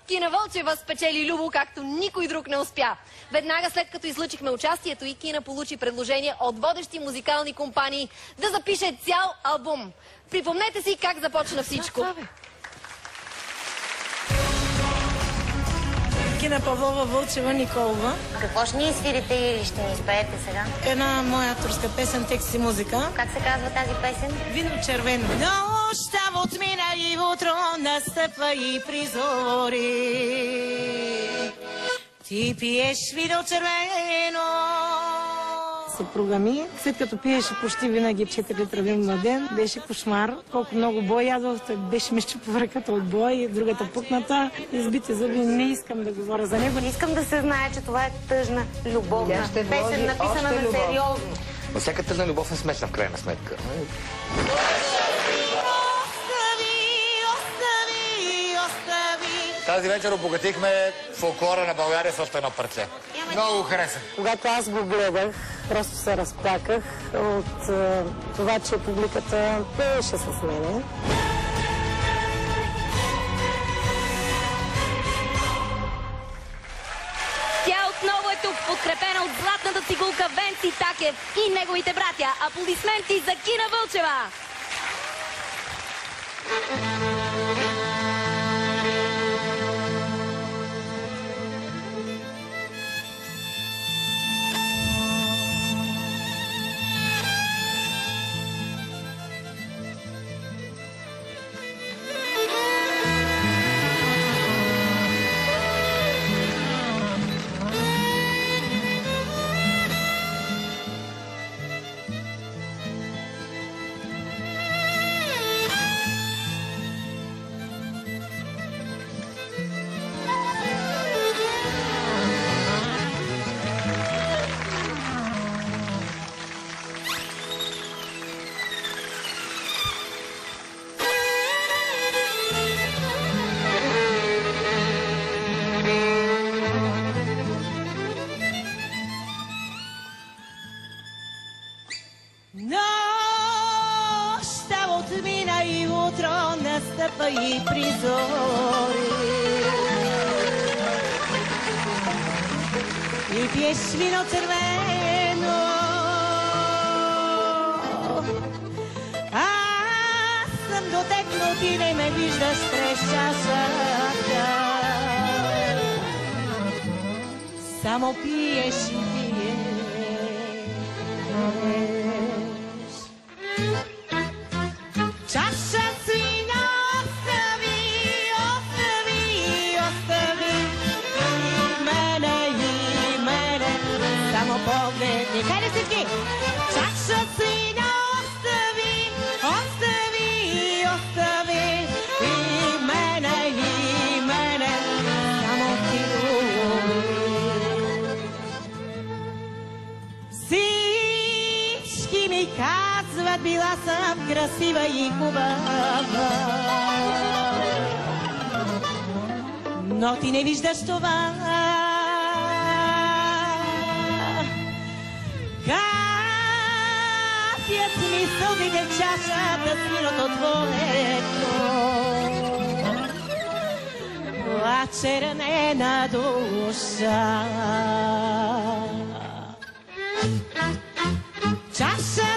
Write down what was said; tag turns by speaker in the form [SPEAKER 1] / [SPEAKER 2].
[SPEAKER 1] Кина Вълчева спечели Любо, както никой друг не успя. Веднага след като излъчихме участието и Кина получи предложение от водещи музикални компании да запише цял албум. Припомнете си как започна всичко.
[SPEAKER 2] Кина Павлова, Вълчева, Николова.
[SPEAKER 3] Какво ще ни свирите или ще ни изпеете сега?
[SPEAKER 2] Една моя авторска песен, текст и музика.
[SPEAKER 3] Как се казва тази песен?
[SPEAKER 2] Вино червено. Нощта отмина и утро настъпва и призори. Ти пиеш вино червено. Съпруга ми, след като пиеше почти винаги 4 литра вино на ден, беше кошмар. Колко много бой ядох, беше ми щупва ръката от бой, другата пукната, избити зъби, не искам да говоря за него.
[SPEAKER 3] Искам да се знае, че това е тъжна, любовна песен, написана на сериозно.
[SPEAKER 4] Но всяка тъжна любов е смешна в крайна сметка. Тази вечер обогатихме фолклора на България с още едно парче. Много хареса.
[SPEAKER 2] Когато аз го гледах, просто се разплаках от това, че публиката пееше с мене.
[SPEAKER 1] Тя отново е тук, подкрепена от златната цигулка Венци Такев и неговите братя. Аплодисменти за Кина Вълчева!
[SPEAKER 2] Нощта отмина и утро настъпва и призори. И пиеш вино червено. Аз съм дотекнал, ти не ме виждаш през чашата. Само пиеш и пиеш. Чаша свина остави, остави, остави и мене, само погледни. Хайде всички! Чаша свина остави, остави, остави и мене, само ти люби. Всички ми казват, била съм красива и хубава, но ти не виждаш това. Капят ми сълзите в чашата с виното твоето, плаче ранена душа. Чаша